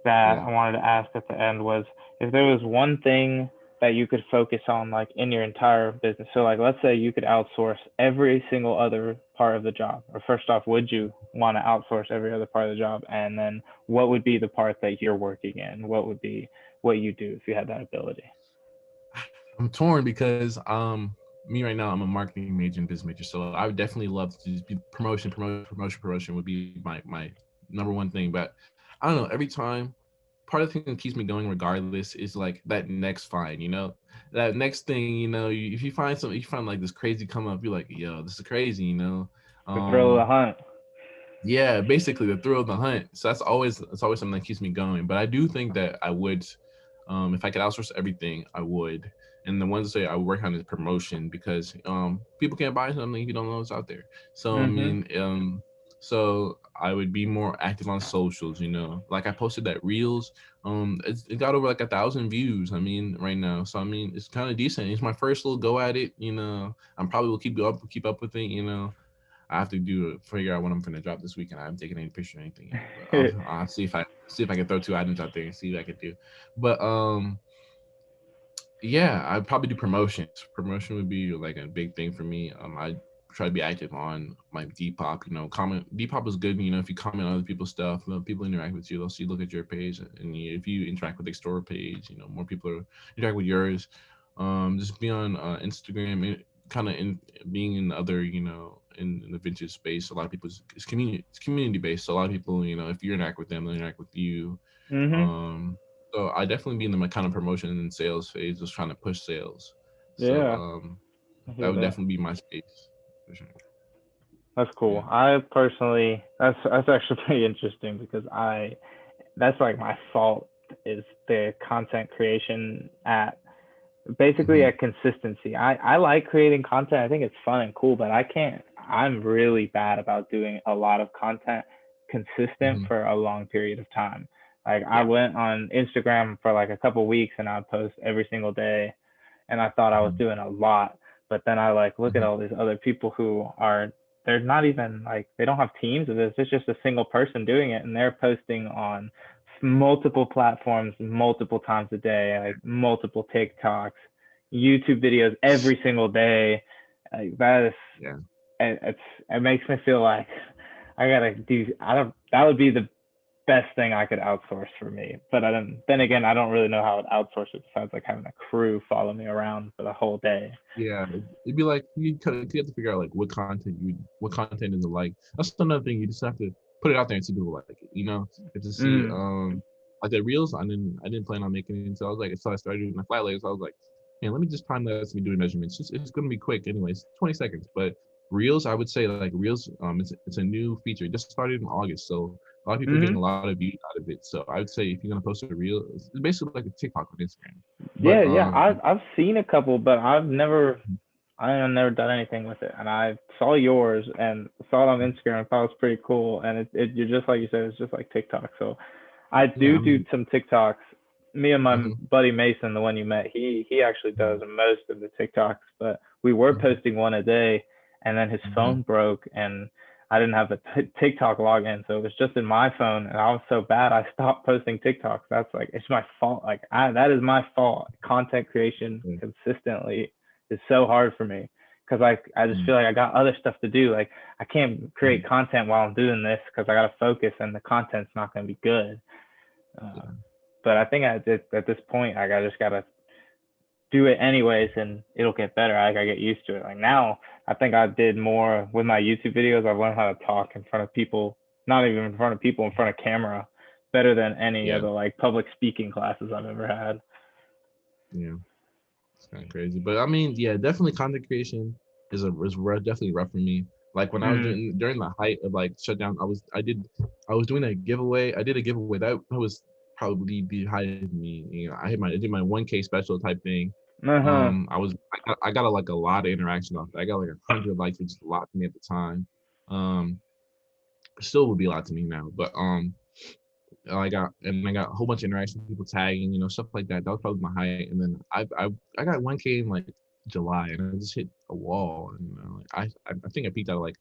that Yeah. I wanted to ask at the end was, if there was one thing that you could focus on like in your entire business. So like let's say you could outsource every single other part of the job. Or first off, would you want to outsource every other part of the job? And then what would be the part that you're working in? What would be what you do if you had that ability? I'm torn because me right now I'm a marketing major and business major, so I would definitely love to just be promotion would be my number one thing. But I don't know, every time part of the thing that keeps me going regardless is like that next find, that next thing, if you find something, you find like this crazy come up, you're like, yo, this is crazy, The thrill of the um hunt. yeah, basically the thrill of the hunt. So that's always something that keeps me going. But I do think that I would, if I could outsource everything, I would. And the ones that say I would work on is promotion because people can't buy something if you don't know what's out there. So I Mhm. mean, so I would be more active on socials. Like I posted that reels. It got over like 1,000 views. I mean, right now. So I mean, it's kind of decent. It's my first little go at it. I'm probably will keep up with it. I have to figure out when I'm gonna drop this weekend. I haven't taken any picture or anything yet, but I'll see if I can throw 2 items out there and see what I can do. But yeah, I'd probably do promotions. Promotion would be like a big thing for me. I try to be active on my Depop. Comment Depop is good. If you comment on other people's stuff, people interact with you. They'll see, look at your page, and if you interact with the store page, more people interact with yours. Just be on Instagram, kind of in being in other, in the vintage space. A lot of people it's community based. So a lot of people, if you interact with them, they interact with you. Mhm. Um, so I definitely be in the kind of promotion and sales phase, just trying to push sales. So Yeah, I that hear would that. definitely be my space. For sure. That's cool. Yeah. I personally, that's actually pretty interesting because that's like my fault, is the content creation at basically Mm-hmm. at consistency. I like creating content. I think it's fun and cool, but I'm really bad about doing a lot of content consistent Mm-hmm. for a long period of time. Like I Yeah. went on Instagram for like a couple weeks and I'd post every single day, and I thought I was Mm-hmm. doing a lot, but then I like look at Mm-hmm. all these other people who are, they're not even like, they don't have teams of this. It's just a single person doing it, and they're posting on multiple platforms multiple times a day, like multiple TikToks, YouTube videos every single day. Like that is, Yeah. it makes me feel like I gotta do. I don't. That would be the best thing I could outsource for me. But I don't. Then again, I don't really know how to outsource it besides like having a crew follow me around for the whole day. Yeah, it'd be like you have to figure out like what content is it like. That's another thing. You just have to put it out there and see people like it. You have to see Mm. like the reels. I didn't plan on making it until I started doing my flat lays. I was like, man, let me just time lapse me doing measurements. It's gonna be quick anyways, 20 seconds. But reels, I would say like reels, it's a new feature. It just started in August, so A lot of people are getting a lot of views out of it. So I would say if you're gonna post a reel, it's basically like a TikTok on Instagram. But Yeah. I've seen a couple, but I've never done anything with it. And I saw yours and saw it on Instagram and thought it was pretty cool. And you're just like you said, it's just like TikTok. So I yeah, do some TikToks. Me and my mhm, buddy Mason, the one you met, he actually does most of the TikToks, but we were mhm, posting one a day, and then his phone mhm, broke, and I didn't have the TikTok login, so it was just in my phone, and I was so bad I stopped posting TikToks. That's like it's my fault. Like that is my fault. Content creation yeah, consistently is so hard for me because I just mhm, feel like I got other stuff to do. Like I can't create mhm, content while I'm doing this because I got to focus, and the content's not going to be good. Uh, yeah, but I think at this point, like, I just gotta do it anyways, and it'll get better. I get used to it. Like now, I think I did more with my YouTube videos. I've learned how to talk in front of people, not even in front of people, in front of camera, better than any yeah, of the like public speaking classes I've ever had. yeah. It's kind of crazy, but I mean, yeah, definitely content creation definitely rough for me. Like when I was Mm. doing during the height of like shutdown, I was doing a giveaway. I did a giveaway that was probably behind me. You know, I did my 1K special type thing. Uh-huh. I got like a lot of interaction off that. I got like 100 likes, which is a lot to me at the time. Um, Still would be a lot to me now, but I got a whole bunch of interaction, people tagging, stuff like that. That was probably my height. And then I got 1K in like July, and I just hit a wall. And like I think I peaked out like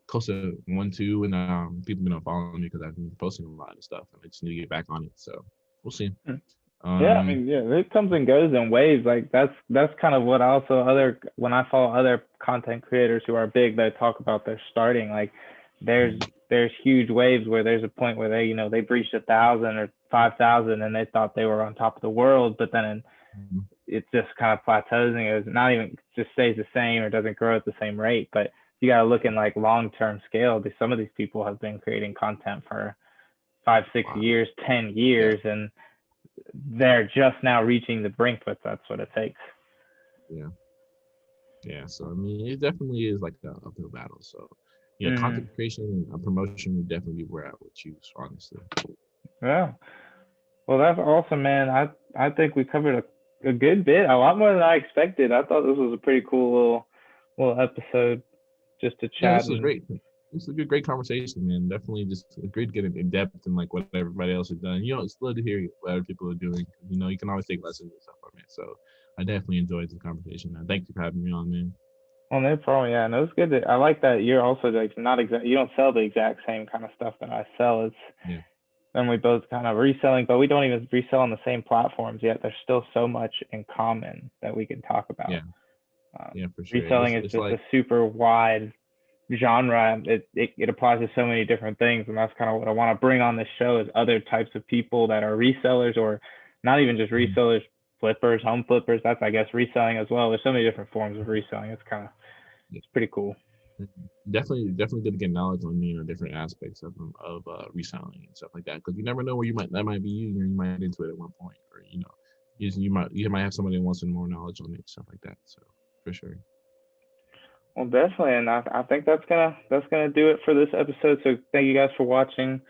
close to 1-2, and people been following me because I've been posting a lot of stuff, and I just need to get back on it. So we'll see. Yeah, I Um, mean, yeah, it comes and goes in waves. Like that's kind of what also other when I follow other content creators who are big that talk about their starting. Like there's there's huge waves where there's a point where they breached 1,000 or 5,000 and they thought they were on top of the world, but then it just kind of plateaus and it not even just stays the same or doesn't grow at the same rate. But you got to look in like long-term scale. Some of these people have been creating content for 5, 6 years, 10 yeah, years, and they're just now reaching the brink, but that's what it takes. yeah, yeah. So I mean, it definitely is like an uphill battle. So yeah, Mm, content creation and promotion would definitely be where I would choose, honestly. yeah. Well, that's awesome, man. I think we covered a good bit, a lot more than I expected. I thought this was a pretty cool little episode just to Yeah, chat this was and great. This was a great conversation, man. Definitely just great to get in depth and like what everybody else has done. It's good to hear what other people are doing. You can always take lessons and stuff from it. So I definitely enjoyed the conversation, man. Thank you for having me on, man. well, no problem. Yeah, no, it's good. I like that you're also like not exact. You don't sell the exact same kind of stuff that I sell. It's Yeah, then we both kind of reselling, but we don't even resell on the same platforms yet. There's still so much in common that we can talk yeah, about. Um, yeah, for sure. Reselling is It's just a like super wide genre. It applies to so many different things, and that's kind of what I want to bring on this show is other types of people that are resellers or not even just mhm, resellers, flippers, home flippers. That's I guess reselling as well. There's so many different forms of reselling. yeah, It's pretty cool. definitely good to get knowledge on different aspects of reselling and stuff like that because you never know where that might be you. You might get into it at one point, or you might have somebody that wants some more knowledge on it, stuff like that. So for sure. Well, definitely, and I think that's gonna do it for this episode. So thank you guys for watching.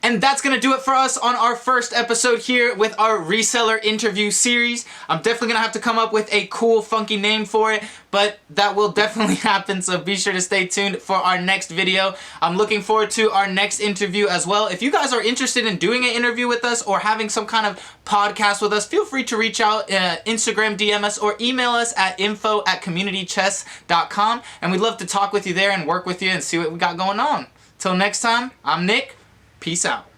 And that's going to do it for us on our first episode here with our reseller interview series. I'm definitely going to have to come up with a cool, funky name for it, but that will definitely happen, so be sure to stay tuned for our next video. I'm looking forward to our next interview as well. If you guys are interested in doing an interview with us or having some kind of podcast with us, feel free to reach out, Instagram DM us, or email us at info@communitychess.com, and we'd love to talk with you there and work with you and see what we got going on. Till next time, I'm Nick. Peace out.